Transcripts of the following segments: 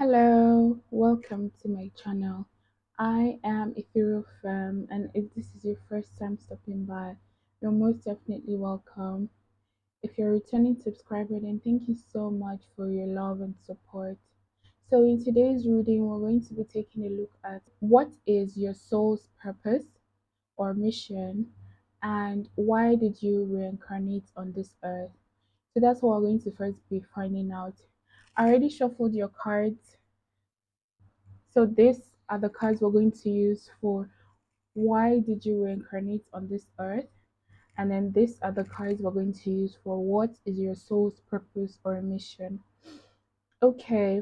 Hello, welcome to my channel. I am Ethereal Fam, and if this is your first time stopping by, you're most definitely welcome. If you're a returning subscriber, then thank you so much for your love and support. So, in today's reading, we're going to be taking a look at what is your soul's purpose or mission, and why did you reincarnate on this earth? So, that's what we're going to first be finding out. I already shuffled your cards, so these are the cards we're going to use for why did you reincarnate on this earth? And then these are the cards we're going to use for what is your soul's purpose or mission. Okay,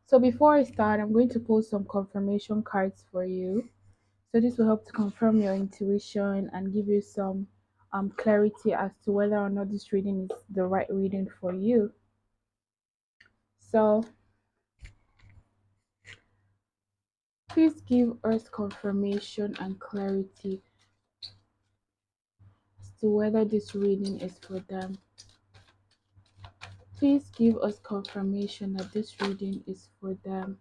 so before I start, I'm going to pull some confirmation cards for you. So this will help to confirm your intuition and give you some clarity as to whether or not this reading is the right reading for you. So please give us confirmation and clarity as to whether this reading is for them. Please give us confirmation that this reading is for them.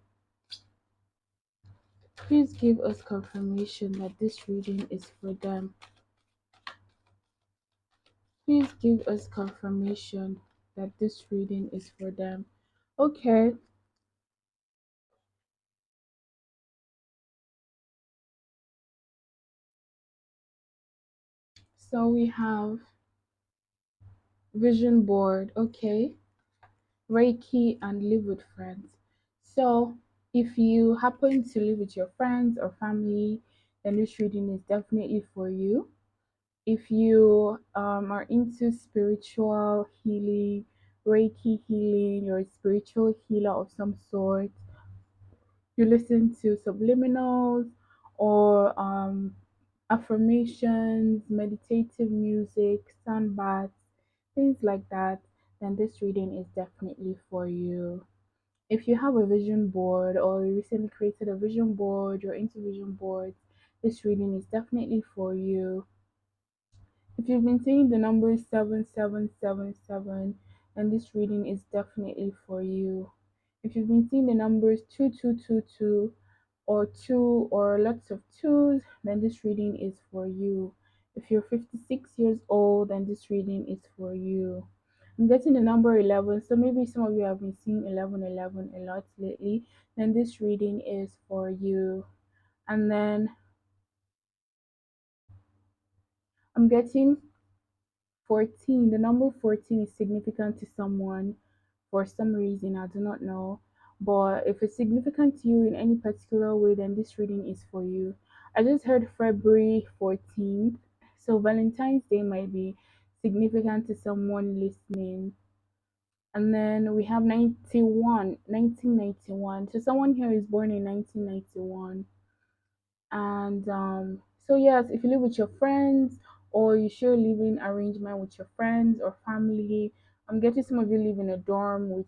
Please give us confirmation that this reading is for them. Please give us confirmation that this reading is for them. Okay, so we have vision board. Okay, Reiki and live with friends. So if you happen to live with your friends or family, then this reading is definitely for you. If you are into spiritual healing, Reiki healing, you're a spiritual healer of some sort, you listen to subliminals or affirmations, meditative music, sun baths, things like that, then this reading is definitely for you. If you have a vision board or you recently created a vision board, you're into vision boards, this reading is definitely for you. If you've been seeing the number 7777, then this reading is definitely for you. If you've been seeing the numbers 2222 or 2 or lots of twos, then this reading is for you. If you're 56 years old, then this reading is for you. I'm getting the number 11, so maybe some of you have been seeing 1111 a lot lately, then this reading is for you. And then I'm getting 14. The number 14 is significant to someone for some reason, I do not know. But if it's significant to you in any particular way, then this reading is for you. I just heard February 14th. So Valentine's Day might be significant to someone listening. And then we have 1991. So someone here is born in 1991. And so yes, if you live with your friends or you share a living arrangement with your friends or family, I'm getting some of you live in a dorm with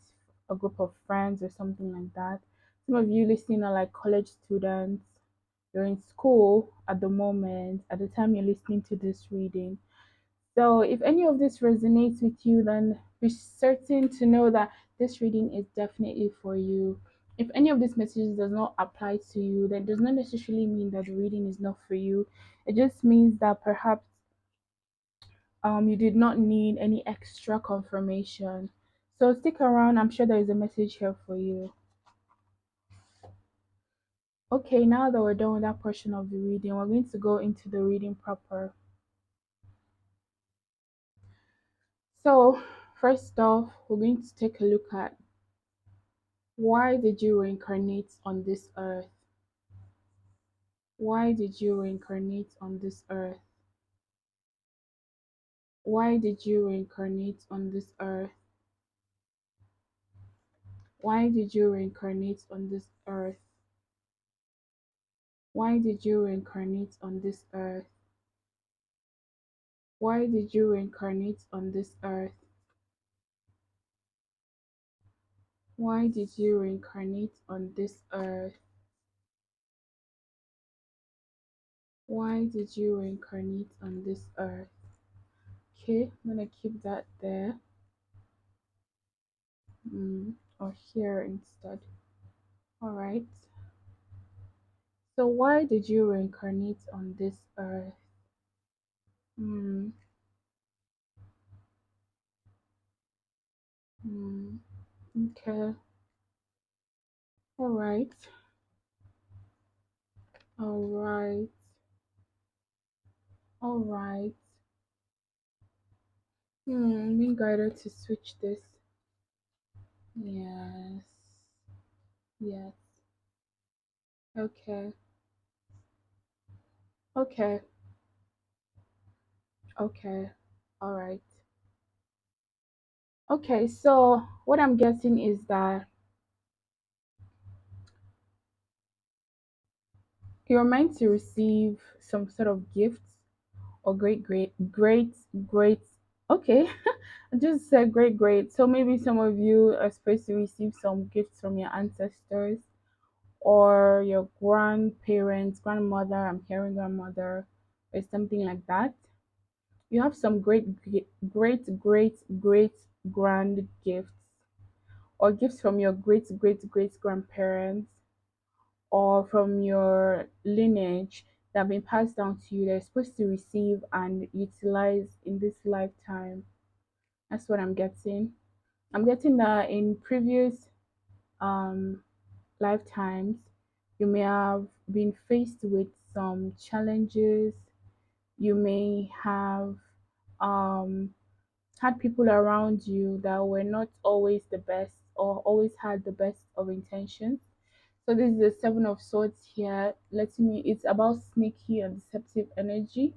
a group of friends or something like that. Some of you listening are like college students. You're in school at the moment, at the time you're listening to this reading. So, if any of this resonates with you, then be certain to know that this reading is definitely for you. If any of these messages does not apply to you, then it does not necessarily mean that the reading is not for you. It just means that perhaps you did not need any extra confirmation. So stick around. I'm sure there is a message here for you. Okay, now that we're done with that portion of the reading, we're going to go into the reading proper. So, first off, we're going to take a look at why did you reincarnate on this earth? Why did you reincarnate on this earth? Why did you reincarnate on this earth? Why did you reincarnate on this earth? Why did you reincarnate on this earth? Why did you reincarnate on this earth? Why did you reincarnate on this earth? Why did you reincarnate on this earth? Okay, I'm gonna keep that there. or here instead. All right. So why did you reincarnate on this earth? Hmm. Hmm. Okay. All right. All right. All right. Being guided to switch this. Yes. Yes. Okay. Okay. Okay. All right. Okay. So what I'm getting is that you're meant to receive some sort of gifts or great. Okay. I just said great. So maybe some of you are supposed to receive some gifts from your ancestors or your grandparents, grandmother, I'm hearing grandmother, or something like that. You have some great grand gifts or gifts from your great grandparents or from your lineage that have been passed down to you that you're supposed to receive and utilize in this lifetime. That's what I'm getting. I'm getting that in previous um, lifetimes, you may have been faced with some challenges. You may have um, had people around you that were not always the best or always had the best of intentions. So this is the Seven of Swords here, letting me it's about sneaky and deceptive energy.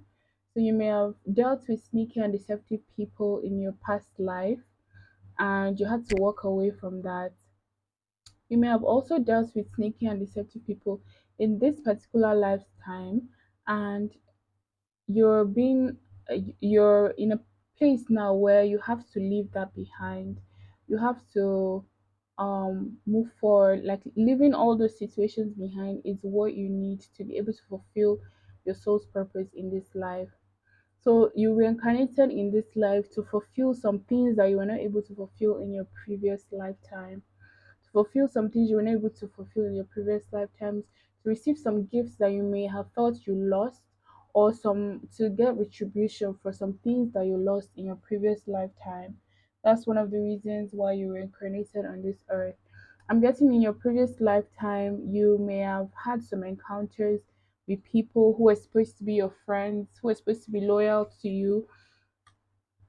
So you may have dealt with sneaky and deceptive people in your past life and you had to walk away from that. You may have also dealt with sneaky and deceptive people in this particular lifetime, and you're in a place now where you have to leave that behind. You have to move forward. Like leaving all those situations behind is what you need to be able to fulfill your soul's purpose in this life. So you reincarnated in this life to fulfill some things that you were not able to fulfill in your previous lifetime, to fulfill some things you were not able to fulfill in your previous lifetimes, to receive some gifts that you may have felt you lost, or some to get retribution for some things that you lost in your previous lifetime. That's one of the reasons why you were incarnated on this earth. I'm guessing in your previous lifetime, you may have had some encounters with people who were supposed to be your friends, who were supposed to be loyal to you,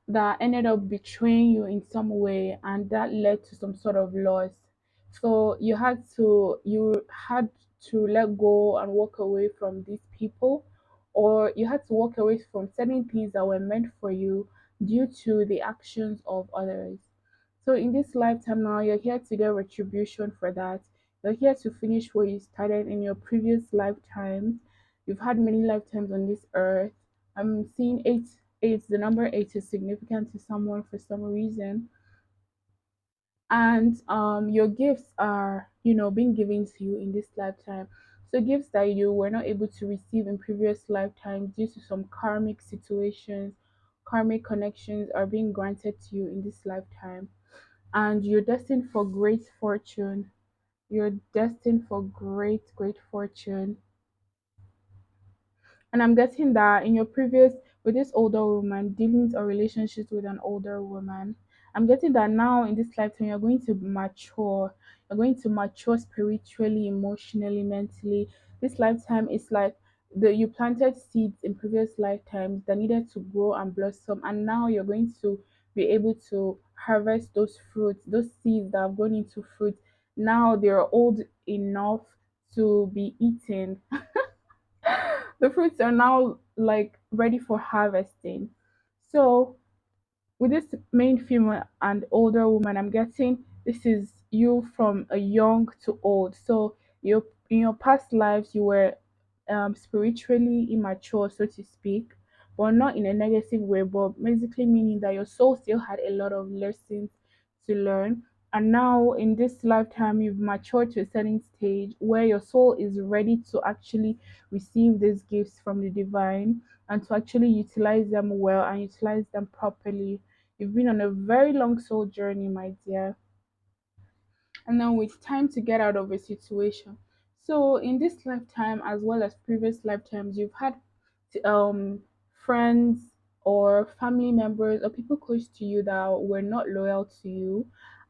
that ended up betraying you in some way, and that led to some sort of loss. So you had to let go and walk away from these people, or you had to walk away from certain things that were meant for you due to the actions of others. So in this lifetime now, you're here to get retribution for that. You're here to finish what you started in your previous lifetimes. You've had many lifetimes on this earth. I'm seeing eight. The number eight is significant to someone for some reason. And your gifts are, being given to you in this lifetime. So gifts that you were not able to receive in previous lifetimes due to some karmic situations, karmic connections are being granted to you in this lifetime, and you're destined for great fortune. You're destined for great fortune. And I'm getting that in your previous, with this older woman, dealings or relationships with an older woman, I'm getting that now in this lifetime, you're going to mature. You're going to mature spiritually, emotionally, mentally. This lifetime is like you planted seeds in previous lifetimes that needed to grow and blossom. And now you're going to be able to harvest those fruits, those seeds that have grown into fruit. Now they're old enough to be eaten. The fruits are now like ready for harvesting. So with this main female and older woman, I'm getting this is you from a young to old. So you in your past lives you were spiritually immature, so to speak, but not in a negative way, but basically meaning that your soul still had a lot of lessons to learn. And now in this lifetime, you've matured to a certain stage where your soul is ready to actually receive these gifts from the divine and to actually utilize them well and utilize them properly. You've been on a very long soul journey, my dear. and then with time to get out of a situation. So in this lifetime as well as previous lifetimes, you've had um friends or family members or people close to you that were not loyal to you,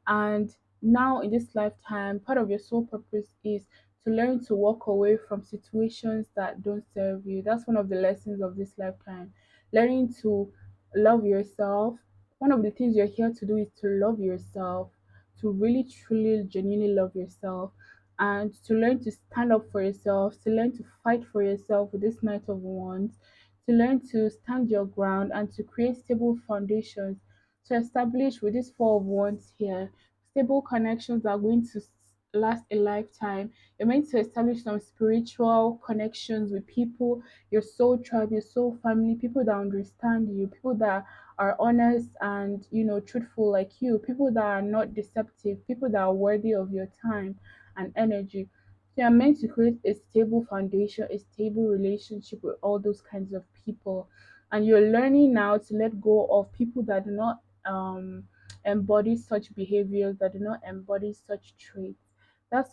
and now in this lifetime part of your soul purpose is to learn to walk away from situations that don't serve you. That's one of the lessons of this lifetime. Learning to love yourself. One of the things you're here to do is to love yourself, to really truly genuinely love yourself, and to learn to stand up for yourself, to learn to fight for yourself with this Knight of Wands, to learn to stand your ground and to create stable foundations, to establish with this Four of Wands here stable connections that are going to last a lifetime. You're meant to establish some spiritual connections with people, your soul tribe, your soul family, people that understand you, people that are honest and truthful like you, people that are not deceptive, people that are worthy of your time and energy. So you're meant to create a stable foundation, a stable relationship with all those kinds of people. And you're learning now to let go of people that do not embody such behaviors, that do not embody such traits. That's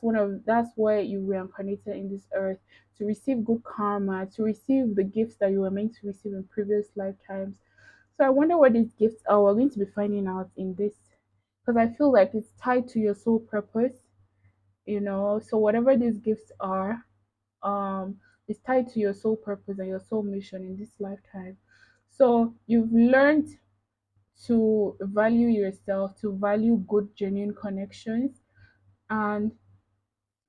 why you reincarnated in this earth, to receive good karma, to receive the gifts that you were meant to receive in previous lifetimes. So I wonder what these gifts are. We're going to be finding out in this, because I feel like it's tied to your soul purpose. So whatever these gifts are, is tied to your soul purpose and your soul mission in this lifetime. So you've learned to value yourself, to value good, genuine connections. And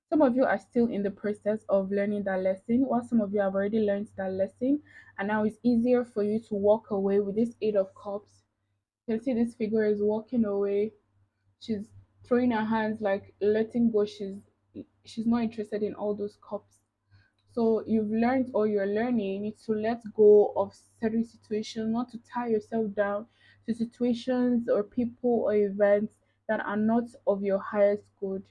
some of you are still in the process of learning that lesson, while some of you have already learned that lesson. And now it's easier for you to walk away with this Eight of Cups. You can see this figure is walking away. She's throwing her hands, like letting go. She's not interested in all those cups. So you've learned, or you're learning, to let go of certain situations, not to tie yourself down to situations or people or events that are not of your highest good.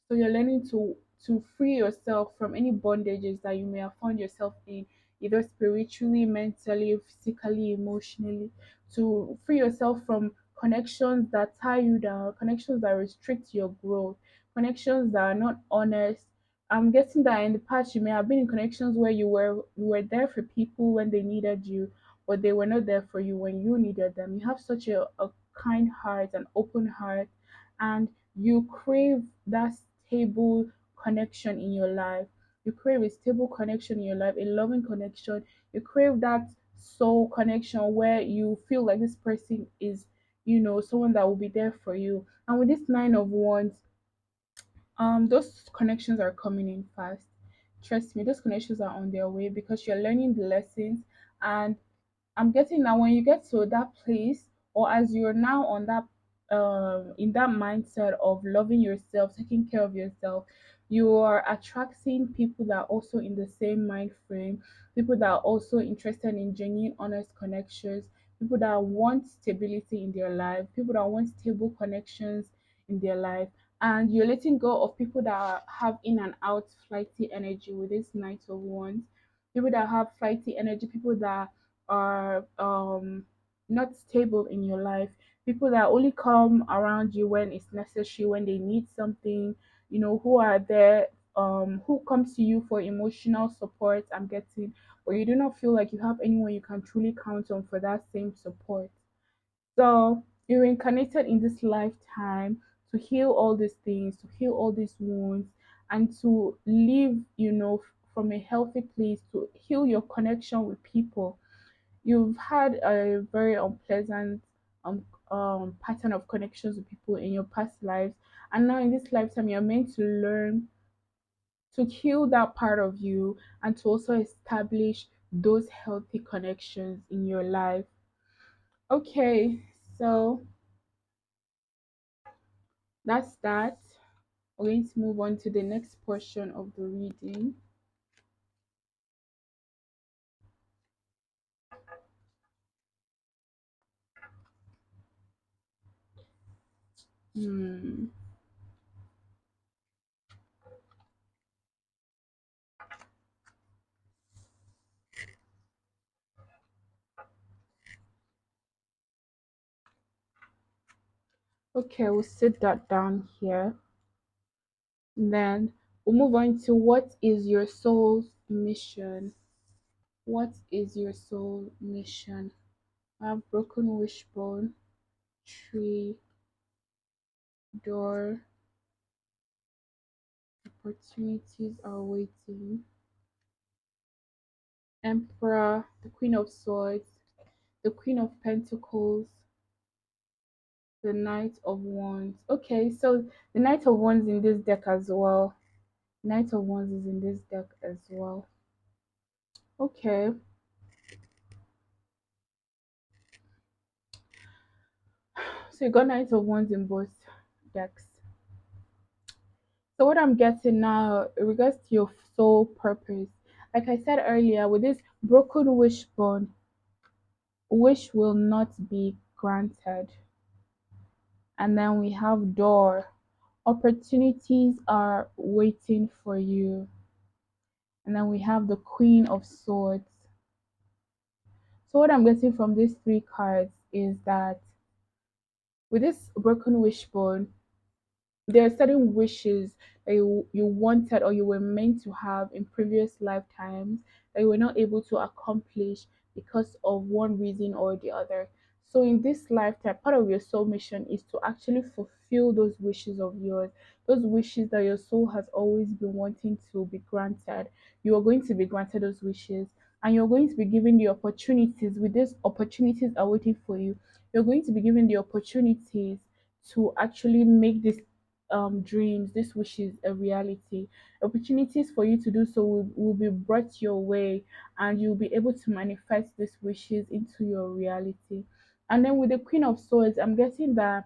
So you're learning to free yourself from any bondages that you may have found yourself in, either spiritually, mentally, physically, emotionally. To free yourself from connections that tie you down, connections that restrict your growth, connections that are not honest. I'm guessing that in the past you may have been in connections where you were there for people when they needed you, but they were not there for you when you needed them. You have such a kind heart, an open heart, and you crave that stable connection in your life. You crave a stable connection in your life, a loving connection. You crave that soul connection where you feel like this person is, someone that will be there for you. And with this Nine of Wands, those connections are coming in fast. Trust me, those connections are on their way because you're learning the lessons. And I'm getting that when you get to that place, or as you're now on that in that mindset of loving yourself, taking care of yourself, you are attracting people that are also in the same mind frame, people that are also interested in genuine, honest connections, people that want stability in their life, people that want stable connections in their life. And you're letting go of people that have in and out flighty energy with this Knight of Wands, people that have flighty energy, people that are not stable in your life, people that only come around you when it's necessary, when they need something, who are there, who comes to you for emotional support. I'm getting, but you do not feel like you have anyone you can truly count on for that same support. So you're incarnated in this lifetime to heal all these things, to heal all these wounds, and to live, from a healthy place, to heal your connection with people. You've had a very unpleasant pattern of connections with people in your past lives, and now in this lifetime you're meant to learn to heal that part of you and to also establish those healthy connections in your life. Okay, so that's that. We're going to move on to the next portion of the reading. Hmm. Okay, we'll sit that down here. Then we'll move on to what is your soul's mission? What is your soul mission? I have broken wishbone, tree, door, opportunities are waiting, emperor, the queen of swords, the queen of pentacles, the knight of wands. Okay, so the knight of wands in this deck as well. Knight of wands is in this deck as well. Okay, so you got knight of wands in both decks. So what I'm getting now in regards to your soul purpose, like I said earlier, with this broken wishbone, wish will not be granted. And then we have door. Opportunities are waiting for you. And then we have the Queen of Swords. So what I'm getting from these three cards is that with this broken wishbone, there are certain wishes that you wanted or you were meant to have in previous lifetimes that you were not able to accomplish because of one reason or the other. So in this lifetime, part of your soul mission is to actually fulfill those wishes of yours, those wishes that your soul has always been wanting to be granted. You are going to be granted those wishes, and you're going to be given the opportunities. With these opportunities are waiting for you, you're going to be given the opportunities to actually make this dreams, these wishes a reality. Opportunities for you to do so will be brought your way, and you'll be able to manifest these wishes into your reality. And then with the Queen of Swords, I'm getting that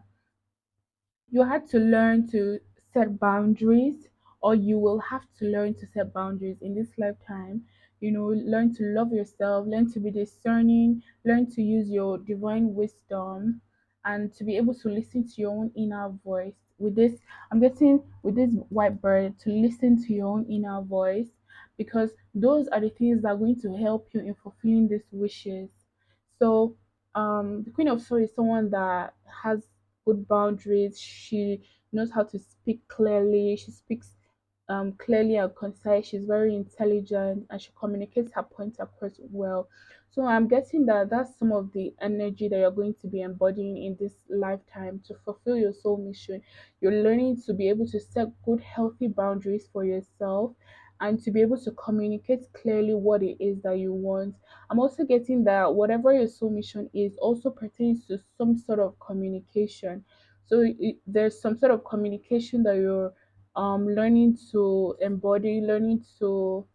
you had to learn to set boundaries, or you will have to learn to set boundaries in this lifetime. Learn to love yourself, learn to be discerning, learn to use your divine wisdom, and to be able to listen to your own inner voice. With this, I'm getting with this white bird to listen to your own inner voice, because those are the things that are going to help you in fulfilling these wishes. So the Queen of Swords is someone that has good boundaries. She knows how to speak clearly. She speaks clearly and concise. She's very intelligent, and she communicates her points across well. So I'm getting that that's some of the energy that you're going to be embodying in this lifetime to fulfill your soul mission. You're learning to be able to set good, healthy boundaries for yourself, and to be able to communicate clearly what it is that you want. I'm also getting that whatever your soul mission is also pertains to some sort of communication. So there's some sort of communication that you're learning to embody, learning to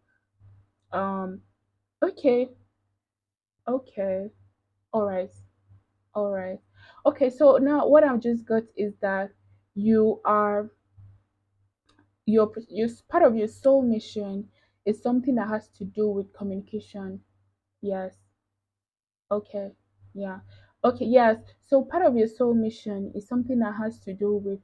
um okay, okay, all right, all right. Okay, so now what I've just got is that you are your part of your soul mission is something that has to do with communication. Yes. Okay. Yeah. Okay. Yes. So part of your soul mission is something that has to do with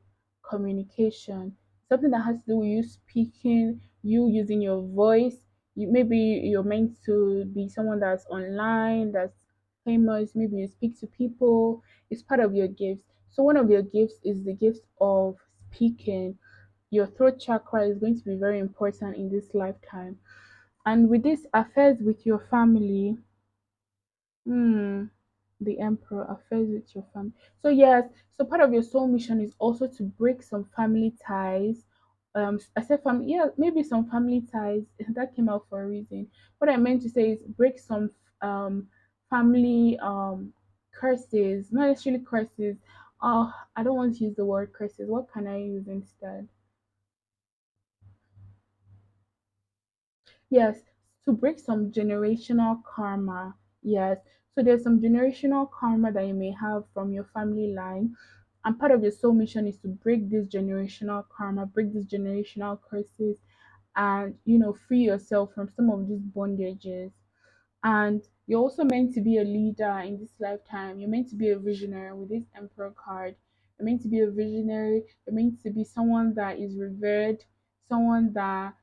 communication, something that has to do with you speaking, you using your voice. Maybe you're meant to be someone that's online, that's famous. Maybe you speak to people. It's part of your gifts. So one of your gifts is the gift of speaking. Your throat chakra is going to be very important in this lifetime. And with this affairs with your family, Hmm. The emperor affairs with your family. So yes, so part of your soul mission is also to break some family ties. I said family, yeah, maybe some family ties that came out for a reason. What I meant to say is break some family curses, not necessarily curses. I don't want to use the word curses. What can I use instead? Yes, to break some generational karma. Yes. So there's some generational karma that you may have from your family line. And part of your soul mission is to break this generational karma, break these generational curses, and free yourself from some of these bondages. And you're also meant to be a leader in this lifetime. You're meant to be a visionary with this emperor card. You're meant to be a visionary. You're meant to be someone that is revered, someone that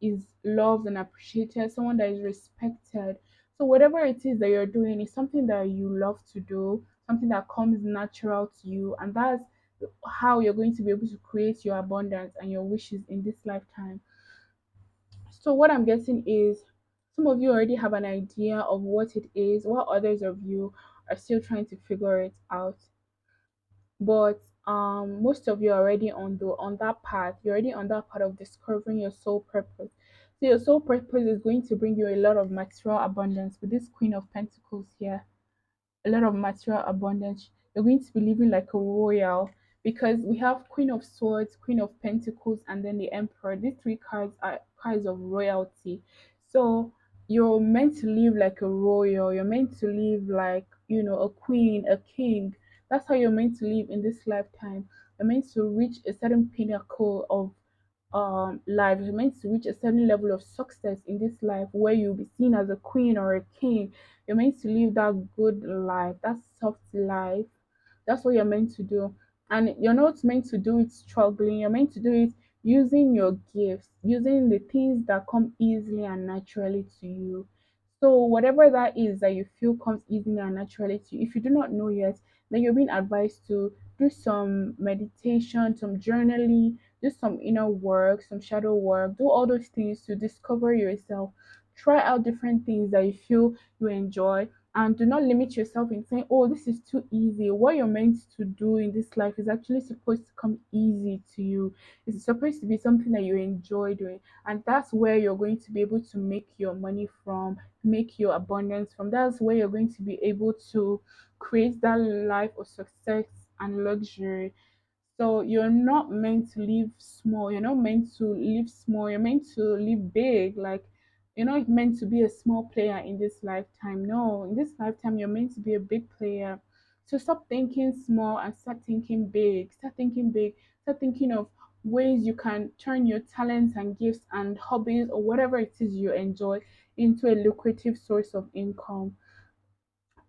is loved and appreciated, someone that is respected. So whatever it is that you're doing is something that you love to do, something that comes natural to you, and how you're going to be able to create your abundance and your wishes in this lifetime. So what I'm getting is some of you already have an idea of what it is, while others of you are still trying to figure it out. But most of you are already on that path. You're already on that path of discovering your soul purpose. So your soul purpose is going to bring you a lot of material abundance with this Queen of Pentacles here, a lot of material abundance. You're going to be living like a royal because we have Queen of Swords, Queen of Pentacles, and then the Emperor. These three cards are cards of royalty. So you're meant to live like a royal. You're meant to live like, a queen, a king. That's how you're meant to live in this lifetime. You're meant to reach a certain pinnacle of life. You're meant to reach a certain level of success in this life where you'll be seen as a queen or a king. You're meant to live that good life, that soft life. That's what you're meant to do. And you're not meant to do it struggling. You're meant to do it using your gifts, using the things that come easily and naturally to you. So whatever that is that you feel comes easily and naturally to you, if you do not know yet, then you're being advised to do some meditation, some journaling, do some inner work, some shadow work, do all those things to discover yourself. Try out different things that you feel you enjoy, and do not limit yourself in saying, oh, this is too easy. What you're meant to do in this life is actually supposed to come easy to you. It's supposed to be something that you enjoy doing, and that's where you're going to be able to make your money from, make your abundance from. That's where you're going to be able to create that life of success and luxury. So you're not meant to live small. You're not meant to live small. You're meant to live big. Like, you're not meant to be a small player in this lifetime. No, in this lifetime you're meant to be a big player. So stop thinking small and start thinking big. Start thinking big. Start thinking of ways you can turn your talents and gifts and hobbies or whatever it is you enjoy into a lucrative source of income.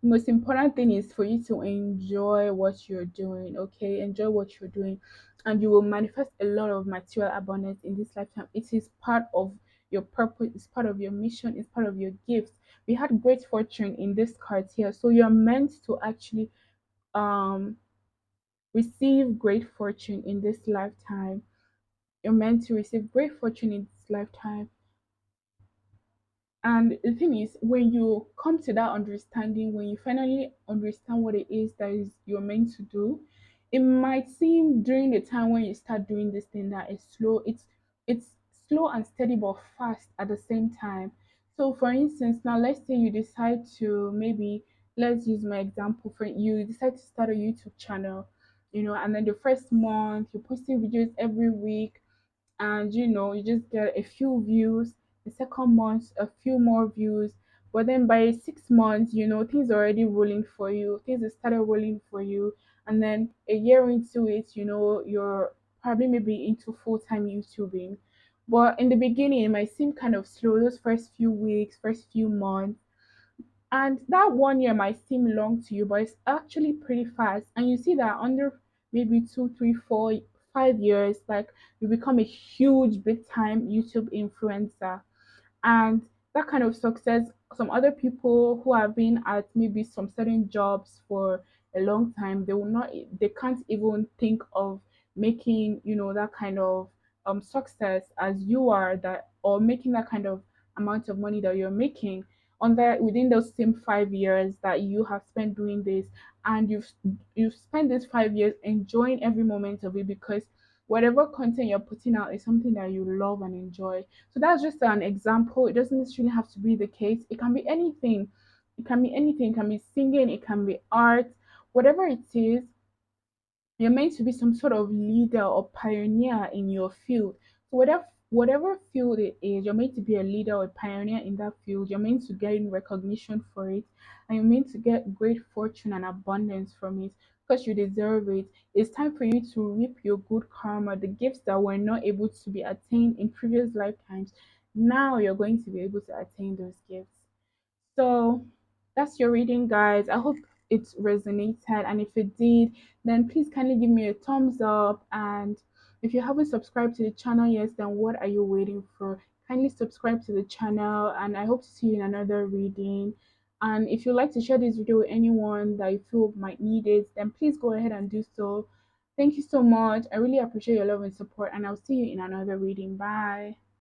Most important thing is for you to enjoy what you're doing. Okay, enjoy what you're doing, and you will manifest a lot of material abundance in this lifetime. It is part of your purpose, it's part of your mission, it's part of your gifts. We had great fortune in this card here, so you're meant to actually um receive great fortune in this lifetime. You're meant to receive great fortune in this lifetime. And the thing is, when you come to that understanding, when you finally understand what it is that is you're meant to do, it might seem during the time when you start doing this thing that it's slow. It's slow and steady but fast at the same time. So for instance, now let's say you decide to maybe, let's use my example, for you decide to start a YouTube channel, and then the first month you're posting videos every week, and you just get a few views. The second month a few more views, but then by 6 months, things are already rolling for you, things have started rolling for you. And then a year into it, you're probably maybe into full-time YouTubing. But in the beginning it might seem kind of slow, those first few weeks, first few months. And that 1 year might seem long to you, but it's actually pretty fast. And you see that under maybe 2, 3, 4, 5 years, like, you become a huge, big time YouTube influencer. And that kind of success, some other people who have been at maybe some certain jobs for a long time, they can't even think of making, that kind of success as you are, that, or making that kind of amount of money that you're making on that within those same 5 years that you have spent doing this. And you've spent these 5 years enjoying every moment of it, because whatever content you're putting out is something that you love and enjoy. So that's just an example. It doesn't necessarily have to be the case. It can be anything. It can be anything. It can be singing. It can be art. Whatever it is, you're meant to be some sort of leader or pioneer in your field. So whatever field it is, you're meant to be a leader or a pioneer in that field. You're meant to get recognition for it, and you're meant to get great fortune and abundance from it, because you deserve it. It's time for you to reap your good karma, the gifts that were not able to be attained in previous lifetimes. Now you're going to be able to attain those gifts. So that's your reading, guys. I hope it resonated. And if it did, then please kindly give me a thumbs up. And if you haven't subscribed to the channel yet, then what are you waiting for? Kindly subscribe to the channel. And I hope to see you in another reading. And if you'd like to share this video with anyone that you feel might need it, then please go ahead and do so. Thank you so much. I really appreciate your love and support, and I'll see you in another reading. Bye.